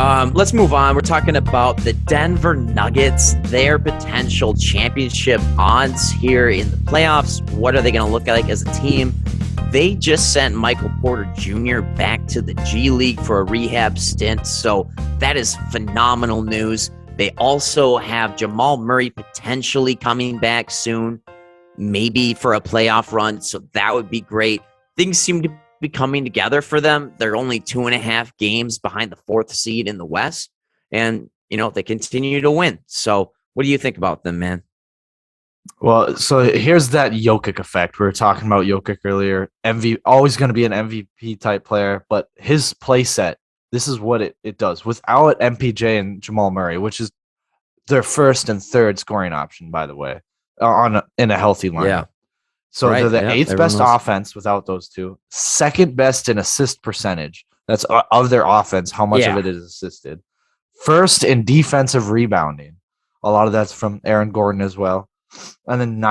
Let's move on. We're talking about the Denver Nuggets, their potential championship odds here in the playoffs. What are they going to look like as a team? They just sent Michael Porter Jr. back to the G League for a rehab stint, so that is phenomenal news. They also have Jamal Murray potentially coming back soon, maybe for a playoff run, so that would be great. Things seem to be coming together for them. They're only 2.5 games behind the 4th seed in the West, and they continue to win. So what do you think about them, man? Well, so here's that Jokic effect. We were talking about Jokic earlier. Always going to be an MVP type player, but his play set, this is what it does. Without MPJ and Jamal Murray, which is their first and third scoring option, by the way, in a healthy lineup. Yeah. So right. they're the eighth best offense without those two. Second best in assist percentage. That's of their offense. How much of it is assisted? First in defensive rebounding. A lot of that's from Aaron Gordon as well. And then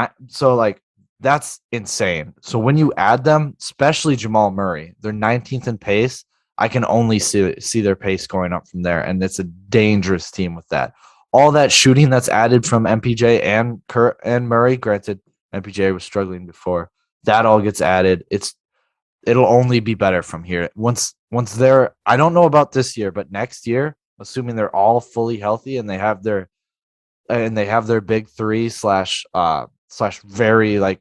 that's insane. So when you add them, especially Jamal Murray, they're 19th in pace. I can only see their pace going up from there, and it's a dangerous team with that. All that shooting that's added from MPJ and Murray. Granted, MPJ was struggling before. That all gets added. It'll only be better from here. Once they're, I don't know about this year, but next year, assuming they're all fully healthy and they have their big three slash very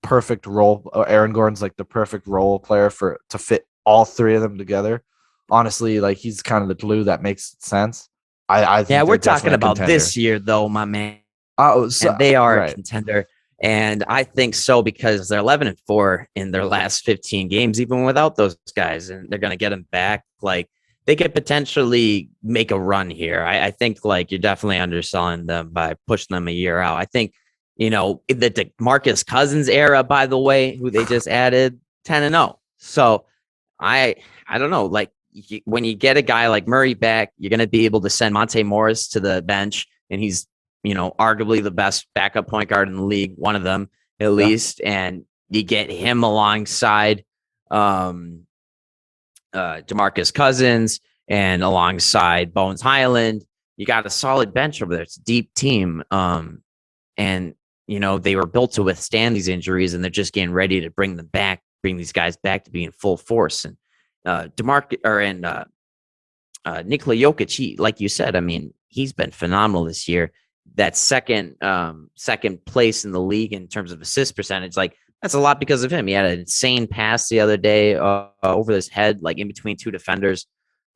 perfect role. Aaron Gordon's the perfect role player to fit all three of them together. Honestly, he's kind of the glue that makes sense. I think we're talking about this year though, my man. And they are a contender. And I think so because they're 11-4 in their last 15 games, even without those guys, and they're going to get them back. They could potentially make a run here. I think you're definitely underselling them by pushing them a year out. I think, the DeMarcus Cousins era, by the way, who they just added 10-0. So I don't know, when you get a guy like Murray back, you're going to be able to send Monte Morris to the bench, and he's, arguably the best backup point guard in the league, one of them at least. And you get him alongside DeMarcus Cousins and alongside Bones Highland. You got a solid bench over there. It's a deep team. And they were built to withstand these injuries, and they're just getting ready to bring these guys back to be in full force. And Nikola Jokic, like you said, I mean, he's been phenomenal this year. That second place in the league in terms of assist percentage, that's a lot because of him. He had an insane pass the other day over his head, in between two defenders.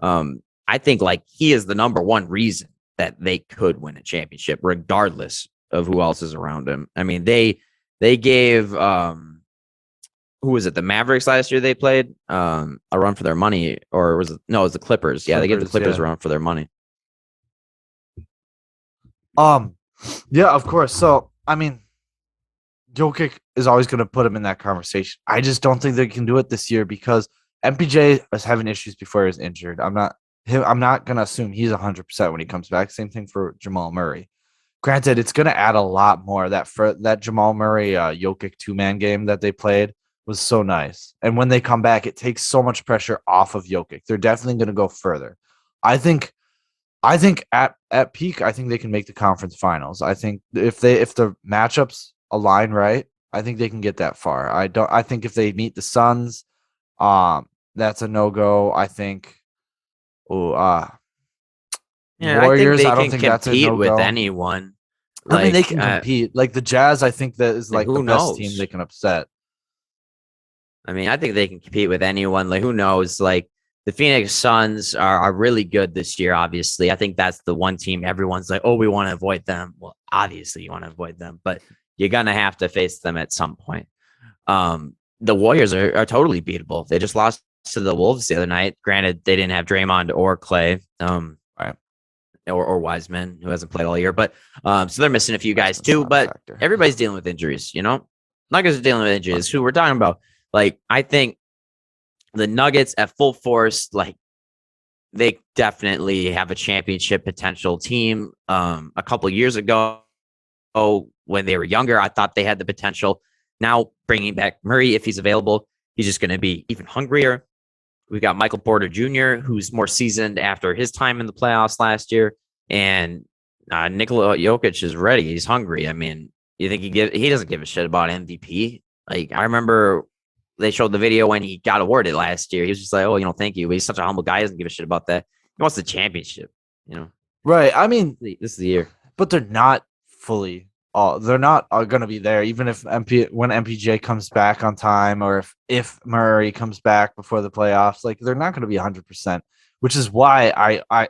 I think he is the number one reason that they could win a championship, regardless of who else is around him. I mean, they gave who was it? The Mavericks last year they played a run for their money, or was it? No, it was the Clippers. Yeah, they gave the Clippers a run for their money. Yeah, of course. So, I mean, Jokic is always going to put him in that conversation. I just don't think they can do it this year because MPJ was having issues before he was injured. I'm not going to assume he's 100% when he comes back. Same thing for Jamal Murray. Granted, it's going to add a lot more. That Jamal Murray Jokic 2-man game that they played was so nice. And when they come back, it takes so much pressure off of Jokic. They're definitely going to go further. I think at peak, I think they can make the conference finals. I think if the matchups align right, I think they can get that far. I think if they meet the Suns, that's a no-go. I think Warriors, I don't think that's a no-go. With anyone. I mean, they can compete. The Jazz, I think that is the best team they can upset. I mean, I think they can compete with anyone. Who knows? The Phoenix Suns are really good this year, obviously. I think that's the one team everyone's we want to avoid them. Well, obviously you want to avoid them, but you're going to have to face them at some point. The Warriors are totally beatable. They just lost to the Wolves the other night. Granted, they didn't have Draymond or Clay, or Wiseman, who hasn't played all year. But so they're missing a few guys too. But everybody's dealing with injuries, Nuggets are dealing with injuries. Who we're talking about. I think the Nuggets at full force, they definitely have a championship potential team. A couple years ago, when they were younger, I thought they had the potential. Now bringing back Murray, if he's available, he's just going to be even hungrier. we got Michael Porter Jr., who's more seasoned after his time in the playoffs last year, and Nikola Jokic is ready. He's hungry. I mean, you think he doesn't give a shit about MVP? Like, I remember they showed the video when he got awarded last year. He was just like, "Oh, thank you." But he's such a humble guy. He doesn't give a shit about that. He wants the championship. Right. I mean, this is the year, but they're not fully. They're not going to be there, even if when MPJ comes back on time, or if Murray comes back before the playoffs. Like, they're not going to be 100%, which is why I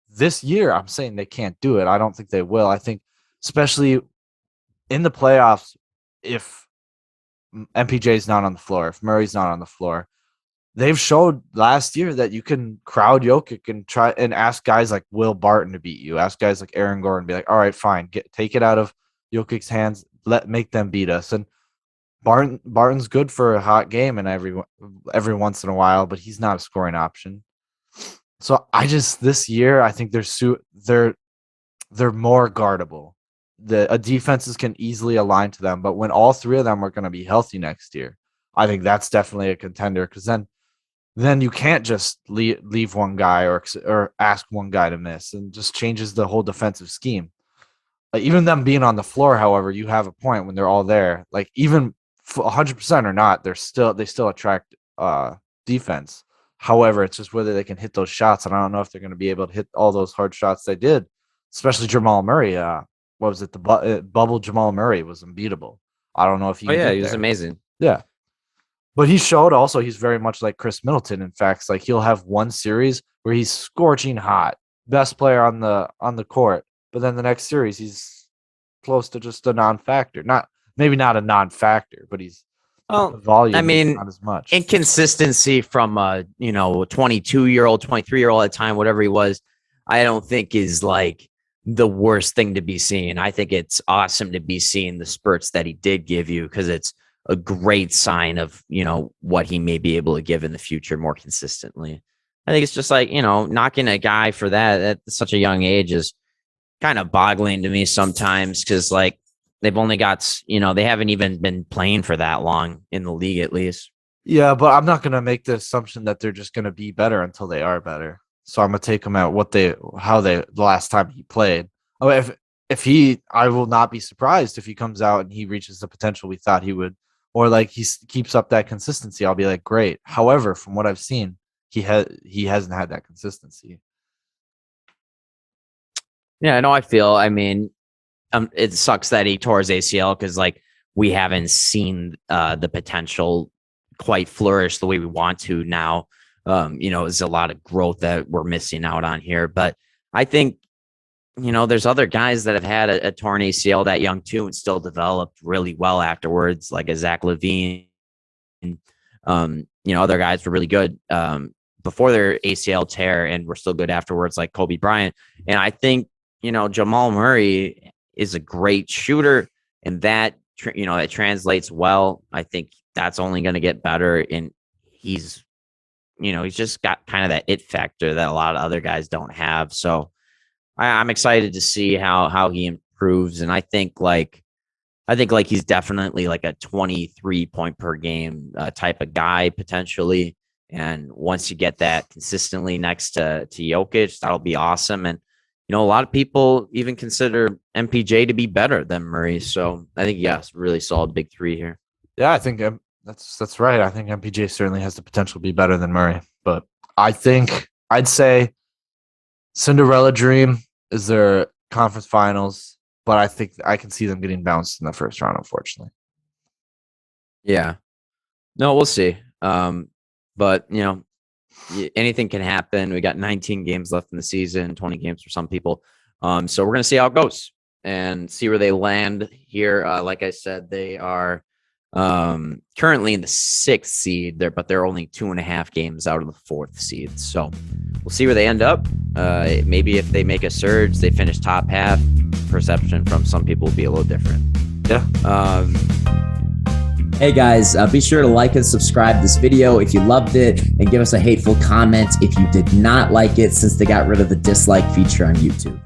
this year I'm saying they can't do it. I don't think they will. I think, especially in the playoffs, if MPJ's not on the floor, if Murray's not on the floor, they've showed last year that you can crowd Jokic and try and ask guys like Will Barton to beat you. Ask guys like Aaron Gordon, be like, all right, fine, take it out of Jokic's hands, make them beat us. And Barton's good for a hot game and every once in a while, but he's not a scoring option. So this year I think they're more guardable. The defenses can easily align to them, but when all three of them are going to be healthy next year, I think that's definitely a contender, because then you can't just leave one guy or ask one guy to miss, and just changes the whole defensive scheme. Even them being on the floor, however, you have a point when they're all there. Like, even 100% or not, they still attract defense. However, it's just whether they can hit those shots, and I don't know if they're going to be able to hit all those hard shots they did, especially Jamal Murray. What was it? The bubble Jamal Murray was unbeatable. I don't know if he. Oh yeah, he was amazing. Yeah. But he showed also he's very much like Chris Middleton. In fact, like, he'll have one series where he's scorching hot, best player on the court, but then the next series he's close to just a non-factor. Maybe not a non-factor, but he's volume. I mean, not as much inconsistency from a 22-year-old, 23-year-old at the time, whatever he was. I don't think is like the worst thing to be seeing. I think it's awesome to be seeing the spurts that he did give you, because it's a great sign of, what he may be able to give in the future more consistently. I think it's just like, knocking a guy for that at such a young age is kind of boggling to me sometimes, because like they've only got, they haven't even been playing for that long in the league, at least. Yeah, but I'm not going to make the assumption that they're just going to be better until they are better. So I'm going to take them at the last time he played. I will not be surprised if he comes out and he reaches the potential we thought he would. Or like he keeps up that consistency, I'll be like, great. However, from what I've seen, he hasn't had that consistency. Yeah, I know. I mean, it sucks that he tore his ACL, because like we haven't seen the potential quite flourish the way we want to now. There's a lot of growth that we're missing out on here. But I think, there's other guys that have had a torn ACL that young too and still developed really well afterwards, like a Zach LaVine. Other guys were really good before their ACL tear and were still good afterwards, like Kobe Bryant. And I think, Jamal Murray is a great shooter, and that, that translates well. I think that's only going to get better. And he's just got kind of that it factor that a lot of other guys don't have. So I'm excited to see how he improves. And I think he's definitely like a 23 point per game type of guy potentially. And once you get that consistently next to Jokic, that'll be awesome. And, a lot of people even consider MPJ to be better than Murray. So I think, yes, really solid big three here. Yeah, I think that's right. I think MPJ certainly has the potential to be better than Murray. But I think I'd say Cinderella dream is their conference finals, but I think I can see them getting bounced in the first round, unfortunately. Yeah. No, we'll see. But, anything can happen. We got 19 games left in the season, 20 games for some people. So we're going to see how it goes and see where they land here. Like I said, they are currently in the 6th seed there, but they're only 2.5 games out of the 4th seed. So we'll see where they end up. Maybe if they make a surge, they finish top half. Perception from some people will be a little different. Yeah. Hey guys, be sure to like and subscribe this video if you loved it, and give us a hateful comment if you did not like it, since they got rid of the dislike feature on YouTube.